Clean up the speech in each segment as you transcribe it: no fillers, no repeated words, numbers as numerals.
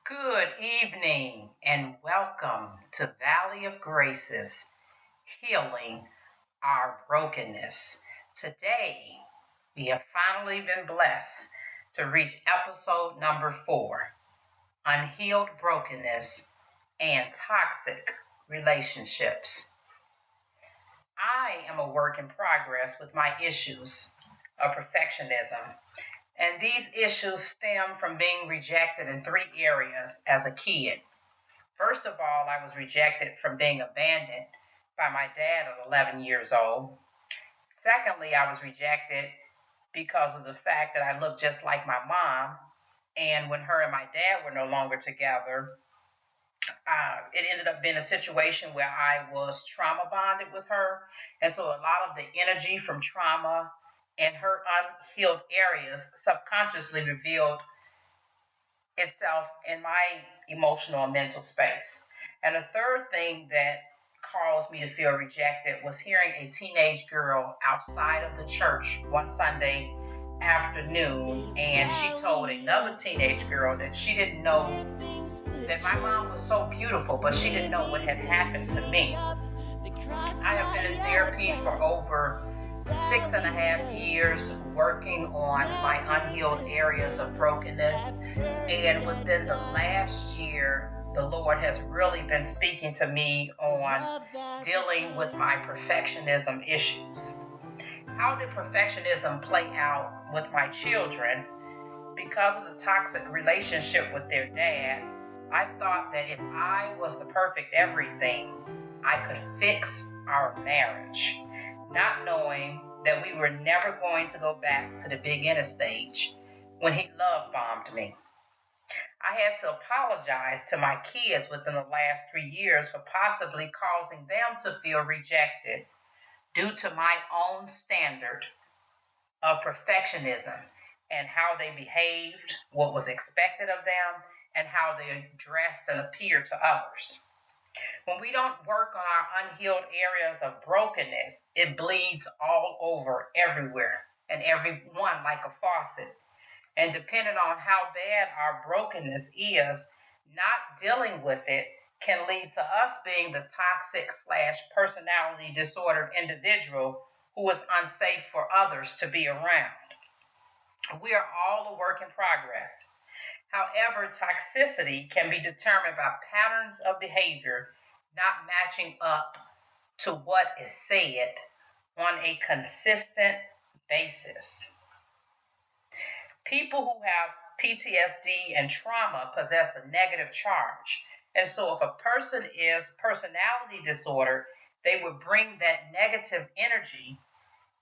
Good evening and welcome to Valley of Graces, Healing Our Brokenness. Today, we have finally been blessed to reach episode number 4, Unhealed Brokenness and Toxic Relationships. I am a work in progress with my issues of perfectionism. And these issues stem from being rejected in 3 areas as a kid. First of all, I was rejected from being abandoned by my dad at 11 years old. Secondly, I was rejected because of the fact that I looked just like my mom. And when her and my dad were no longer together, it ended up being a situation where I was trauma bonded with her. And so a lot of the energy from trauma and her unhealed areas subconsciously revealed itself in my emotional and mental space. And the third thing that caused me to feel rejected was hearing a teenage girl outside of the church one Sunday afternoon, and she told another teenage girl that she didn't know that my mom was so beautiful, but she didn't know what had happened to me. I have been in therapy for over 6.5 years, working on my unhealed areas of brokenness. And within the last year, the Lord has really been speaking to me on dealing with my perfectionism issues. How did perfectionism play out with my children? Because of the toxic relationship with their dad, I thought that if I was the perfect everything, I could fix our marriage, not knowing that we were never going to go back to the beginner stage when he love bombed me. I had to apologize to my kids within the last 3 years for possibly causing them to feel rejected due to my own standard of perfectionism and how they behaved, what was expected of them, and how they dressed and appeared to others. When we don't work on our unhealed areas of brokenness, it bleeds all over everywhere and everyone like a faucet. And depending on how bad our brokenness is, not dealing with it can lead to us being the toxic / personality disordered individual who is unsafe for others to be around. We are all a work in progress. However, toxicity can be determined by patterns of behavior not matching up to what is said on a consistent basis. People who have PTSD and trauma possess a negative charge. And so if a person is personality disordered, they would bring that negative energy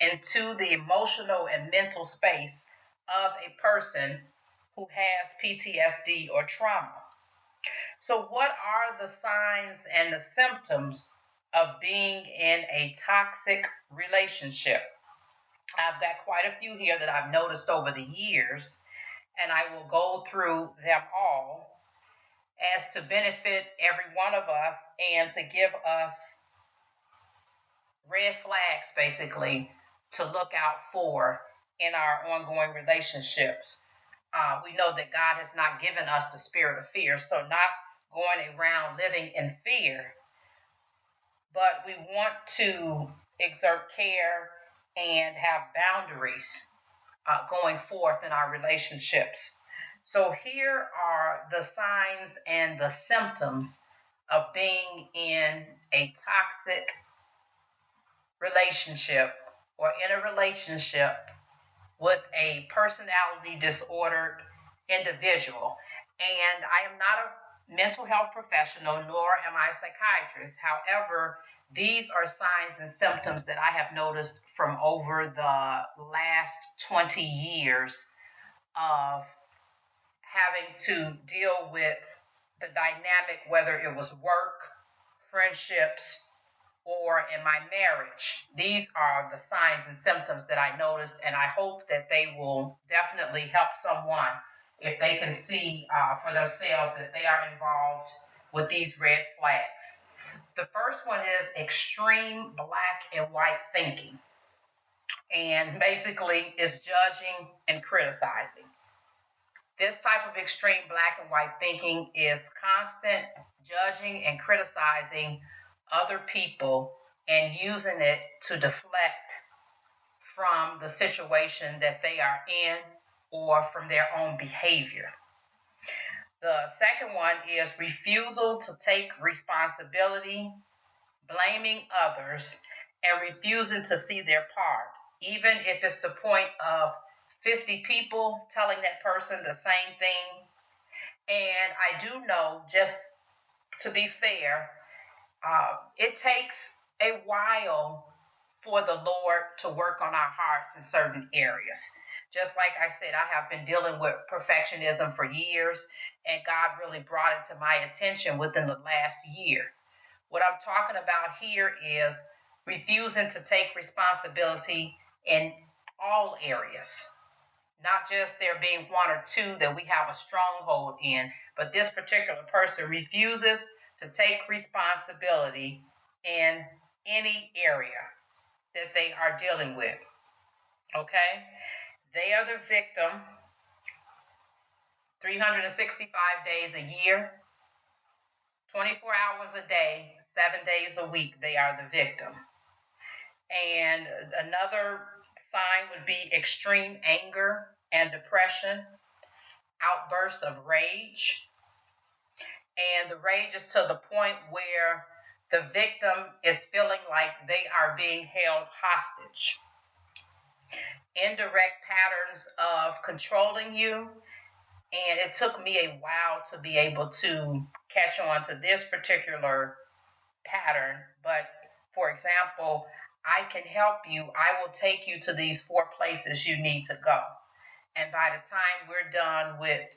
into the emotional and mental space of a person who has PTSD or trauma. So what are the signs and the symptoms of being in a toxic relationship? I've got quite a few here that I've noticed over the years, and I will go through them all as to benefit every one of us and to give us red flags, basically, to look out for in our ongoing relationships. We know that God has not given us the spirit of fear, so not going around living in fear, but we want to exert care and have boundaries going forth in our relationships. So here are the signs and the symptoms of being in a toxic relationship or in a relationship with a personality disordered individual. And I am not a mental health professional, nor am I a psychiatrist. However, these are signs and symptoms that I have noticed from over the last 20 years of having to deal with the dynamic, whether it was work, friendships, or in my marriage. These are the signs and symptoms that I noticed, and I hope that they will definitely help someone if they can see for themselves that they are involved with these red flags. The first one is extreme black and white thinking, and basically is judging and criticizing. This type of extreme black and white thinking is constant judging and criticizing other people and using it to deflect from the situation that they are in or from their own behavior. The second one is refusal to take responsibility, blaming others, and refusing to see their part, even if it's the point of 50 people telling that person the same thing. And I do know, just to be fair, it takes a while for the Lord to work on our hearts in certain areas. Just like I said, I have been dealing with perfectionism for years, and God really brought it to my attention within the last year. What I'm talking about here is refusing to take responsibility in all areas, not just there being one or two that we have a stronghold in, but this particular person refuses to take responsibility in any area that they are dealing with. Okay? They are the victim 365 days a year, 24 hours a day, 7 days a week. They are the victim. And another sign would be extreme anger and depression, outbursts of rage. And the rage is to the point where the victim is feeling like they are being held hostage. Indirect patterns of controlling you. And it took me a while to be able to catch on to this particular pattern. But for example, I can help you. I will take you to these 4 places you need to go. And by the time we're done with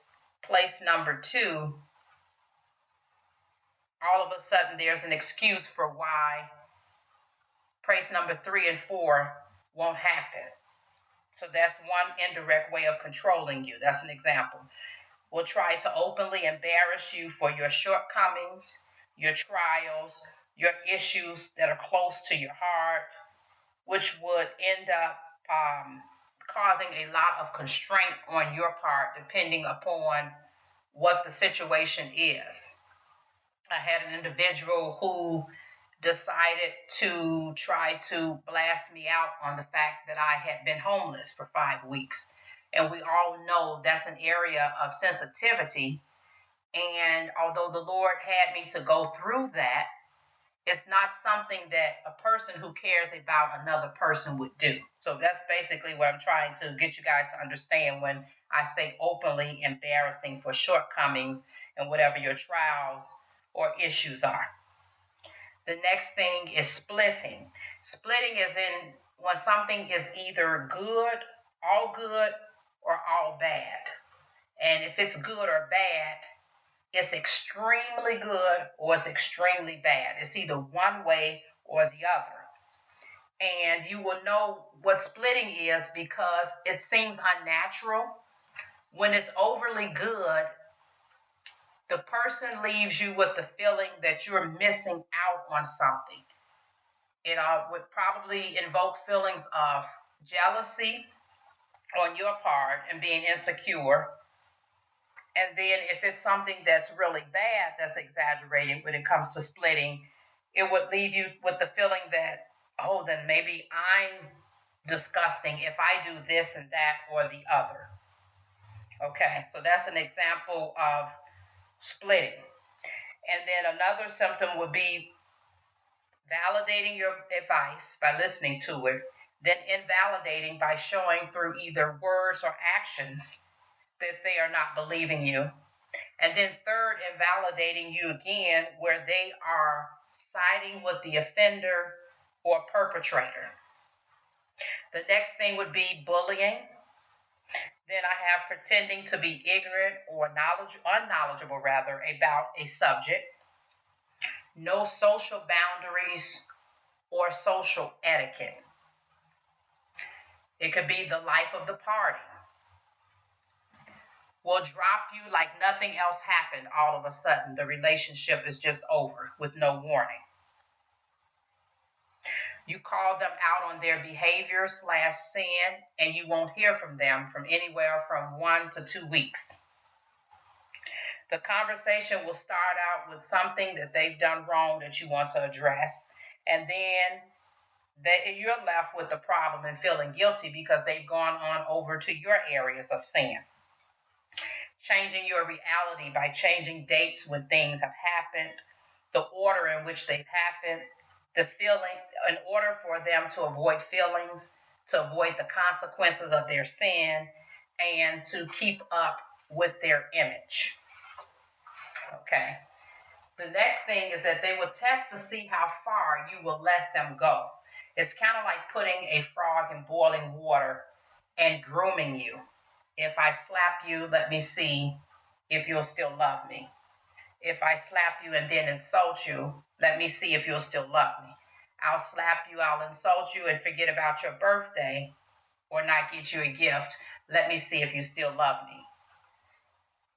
place number 2, all of a sudden there's an excuse for why place number 3 and 4 won't happen. So that's one indirect way of controlling you. That's an example. We'll try to openly embarrass you for your shortcomings, your trials, your issues that are close to your heart, which would end up causing a lot of constraint on your part, depending upon what the situation is. I had an individual who decided to try to blast me out on the fact that I had been homeless for 5 weeks. And we all know that's an area of sensitivity. And although the Lord had me to go through that, it's not something that a person who cares about another person would do. So that's basically what I'm trying to get you guys to understand when I say openly embarrassing for shortcomings and whatever your trials or issues are. The next thing is splitting. Splitting is in when something is either good, or all bad. And if it's good or bad, it's extremely good or it's extremely bad. It's either one way or the other. And you will know what splitting is because it seems unnatural. When it's overly good, the person leaves you with the feeling that you're missing out on something. It would probably invoke feelings of jealousy on your part and being insecure. And then if it's something that's really bad, that's exaggerated when it comes to splitting, it would leave you with the feeling that, oh, then maybe I'm disgusting if I do this and that or the other. Okay, so that's an example of splitting. And then another symptom would be validating your advice by listening to it, then invalidating by showing through either words or actions that they are not believing you. And then third, invalidating you again where they are siding with the offender or perpetrator. The next thing would be bullying. Then I have pretending to be ignorant or unknowledgeable about a subject. No social boundaries or social etiquette. It could be the life of the party. Will drop you like nothing else happened all of a sudden. The relationship is just over with no warning. You call them out on their behavior /sin, and you won't hear from them from anywhere from 1 to 2 weeks. The conversation will start out with something that they've done wrong that you want to address. And then you're left with the problem and feeling guilty because they've gone on over to your areas of sin. Changing your reality by changing dates when things have happened, the order in which they've happened, the feeling, in order for them to avoid feelings, to avoid the consequences of their sin, and to keep up with their image. Okay. The next thing is that they will test to see how far you will let them go. It's kind of like putting a frog in boiling water and grooming you. If I slap you, let me see if you'll still love me. If I slap you and then insult you, let me see if you'll still love me. I'll slap you, I'll insult you and forget about your birthday or not get you a gift. Let me see if you still love me.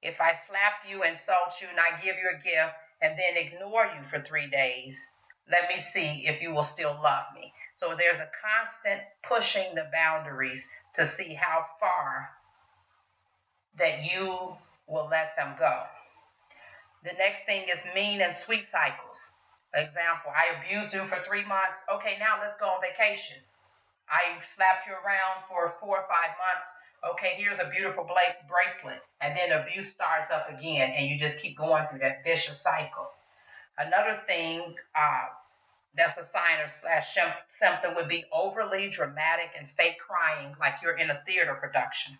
If I slap you, insult you, not give you a gift, and then ignore you for 3 days, let me see if you will still love me. So there's a constant pushing the boundaries to see how far that you will let them go. The next thing is mean and sweet cycles. Example, I abused you for 3 months. Okay, now let's go on vacation. I slapped you around for 4 or 5 months. Okay, here's a beautiful bracelet. And then abuse starts up again, and you just keep going through that vicious cycle. Another thing that's a sign or slash symptom would be overly dramatic and fake crying, like you're in a theater production.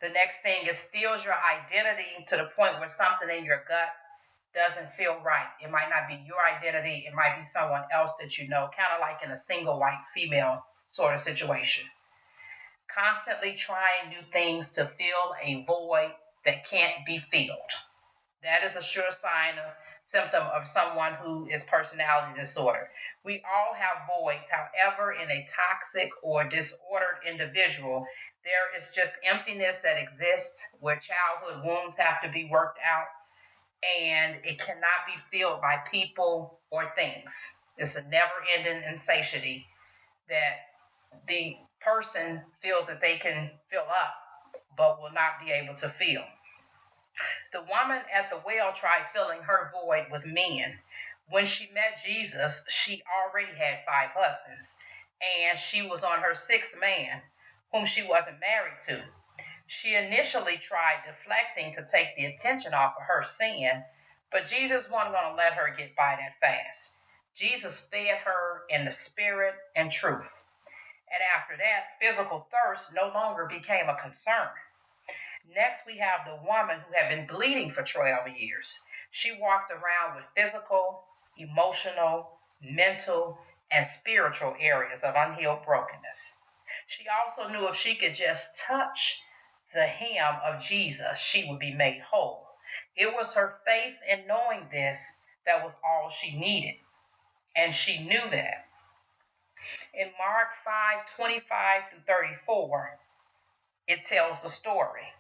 The next thing is steals your identity to the point where something in your gut doesn't feel right. It might not be your identity. It might be someone else that you know, kind of like in a single white female sort of situation. Constantly trying new things to fill a void that can't be filled. That is a sure sign of symptom of someone who is personality disorder. We all have voids. However, in a toxic or disordered individual, there is just emptiness that exists where childhood wounds have to be worked out, and it cannot be filled by people or things. It's a never-ending insatiety that the person feels that they can fill up but will not be able to fill. The woman at the well tried filling her void with men. When she met Jesus, she already had 5 husbands, and she was on her 6th man, whom she wasn't married to. She initially tried deflecting to take the attention off of her sin, but Jesus wasn't going to let her get by that fast. Jesus fed her in the spirit and truth. And after that, physical thirst no longer became a concern. Next, we have the woman who had been bleeding for 12 years. She walked around with physical, emotional, mental, and spiritual areas of unhealed brokenness. She also knew if she could just touch the hem of Jesus, she would be made whole. It was her faith in knowing this that was all she needed, and she knew that. In Mark 5:25-34, it tells the story.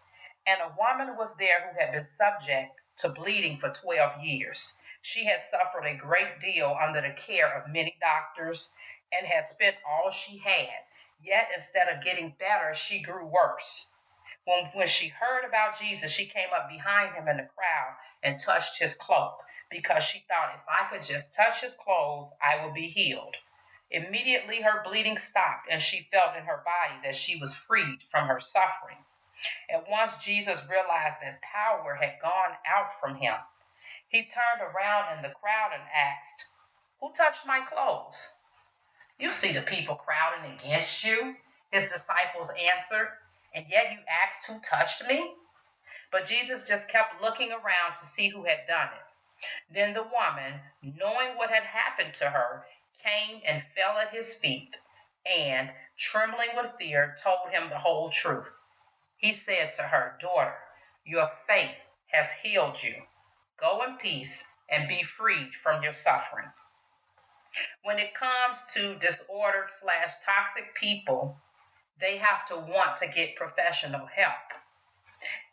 And a woman was there who had been subject to bleeding for 12 years. She had suffered a great deal under the care of many doctors and had spent all she had. Yet instead of getting better, she grew worse. When she heard about Jesus, she came up behind him in the crowd and touched his cloak because she thought, if I could just touch his clothes, I will be healed. Immediately her bleeding stopped and she felt in her body that she was freed from her suffering. And once Jesus realized that power had gone out from him, he turned around in the crowd and asked, "Who touched my clothes?" "You see the people crowding against you," his disciples answered, "and yet you asked who touched me?" But Jesus just kept looking around to see who had done it. Then the woman, knowing what had happened to her, came and fell at his feet and, trembling with fear, told him the whole truth. He said to her, "Daughter, your faith has healed you. Go in peace and be freed from your suffering." When it comes to disordered/toxic people, they have to want to get professional help.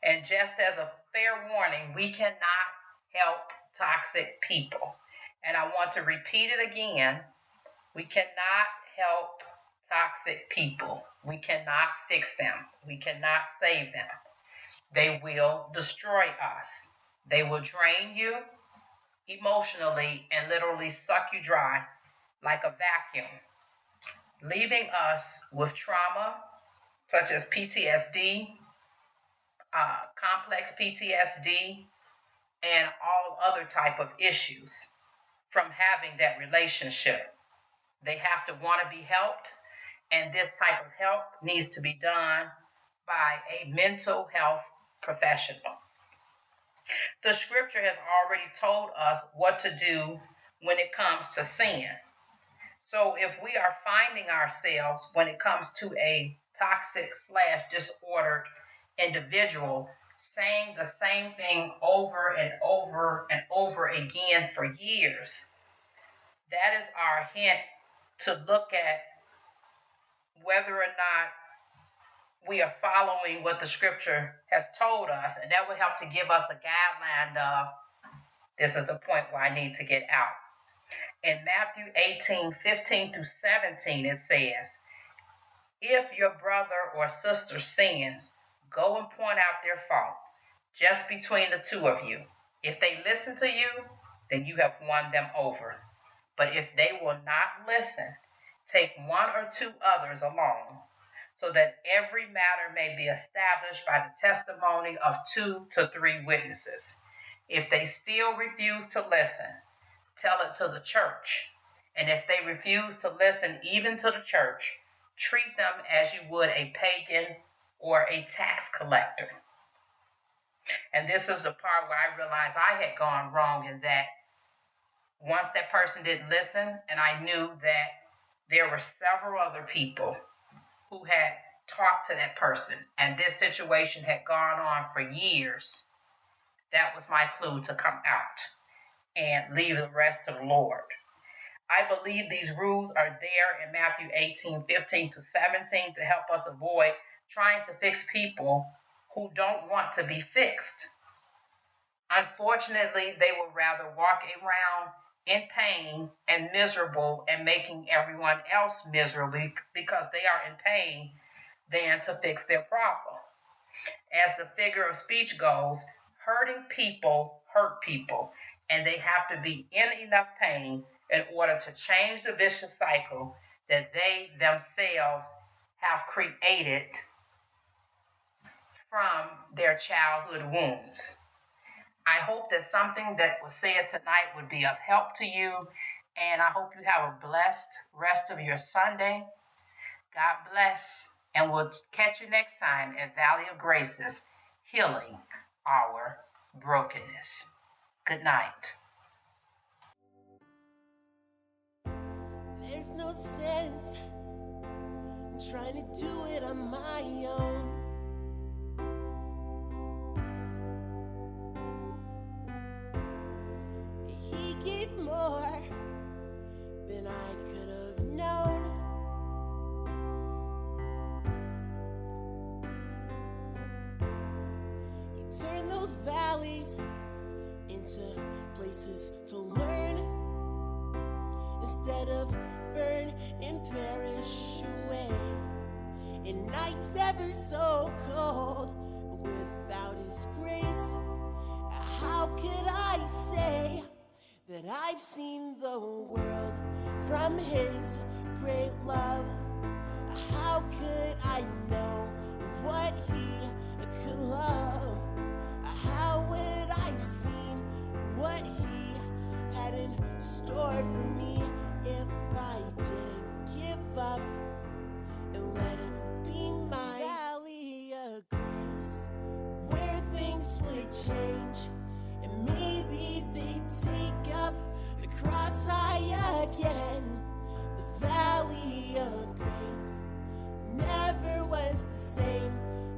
And just as a fair warning, we cannot help toxic people. And I want to repeat it again. We cannot help toxic people. We cannot fix them. We cannot save them. They will destroy us. They will drain you emotionally and literally suck you dry like a vacuum, leaving us with trauma such as PTSD, complex PTSD, and all other type of issues from having that relationship. They have to want to be helped, and this type of help needs to be done by a mental health professional. The scripture has already told us what to do when it comes to sin. So if we are finding ourselves when it comes to a toxic / disordered individual saying the same thing over and over and over again for years, that is our hint to look at whether or not we are following what the scripture has told us, and that will help to give us a guideline of this is the point where I need to get out. In Matthew 18:15-17, it says, if your brother or sister sins, go and point out their fault, just between the two of you. If they listen to you, then you have won them over. But if they will not listen, take one or two others along, so that every matter may be established by the testimony of 2 to 3 witnesses. If they still refuse to listen, tell it to the church. And if they refuse to listen even to the church, treat them as you would a pagan or a tax collector. And this is the part where I realized I had gone wrong in that once that person didn't listen, and I knew that there were several other people who had talked to that person, and this situation had gone on for years, that was my clue to come out and leave the rest to the Lord. I believe these rules are there in Matthew 18:15-17 to help us avoid trying to fix people who don't want to be fixed. Unfortunately, they will rather walk around in pain and miserable and making everyone else miserable because they are in pain than to fix their problem. As the figure of speech goes, hurting people hurt people, and they have to be in enough pain in order to change the vicious cycle that they themselves have created from their childhood wounds. I hope that something that was said tonight would be of help to you, and I hope you have a blessed rest of your Sunday. God bless, and we'll catch you next time at Valley of Graces, Healing Our Brokenness. Good night. There's no sense in trying to do it on my own. He gave more than I could have known. He turned those valleys into places to learn, instead of burn and perish away. And nights never so cold without His grace. How could I say that I've seen the world from His great love? How could I know what He could love? How would I've seen what He had in store for me if I didn't give up and let Him be my valley of grace, where things would change and maybe they'd take up the cross high again. The valley of grace never was the same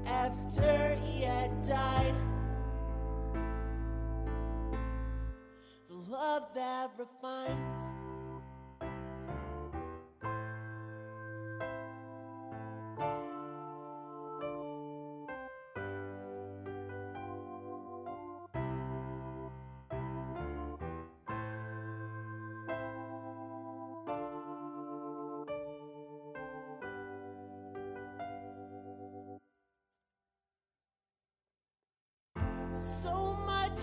after He had died. The love that refines. So much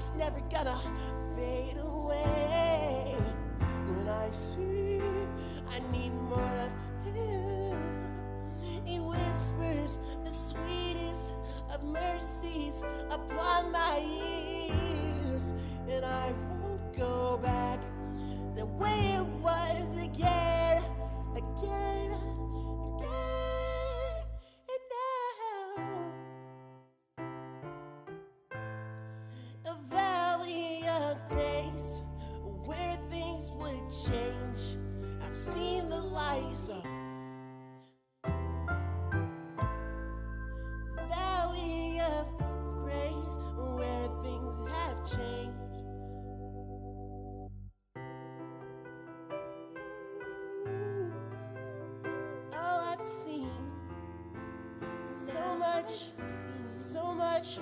it's never gonna fade away. When I see I need more of him, he whispers the sweetest of mercies upon my ears, and I won't go back the way it was again, again, again, and now a valley of grace where things would change. I've seen the light, so valley of grace where things have changed. Oh, I've seen so much, so much.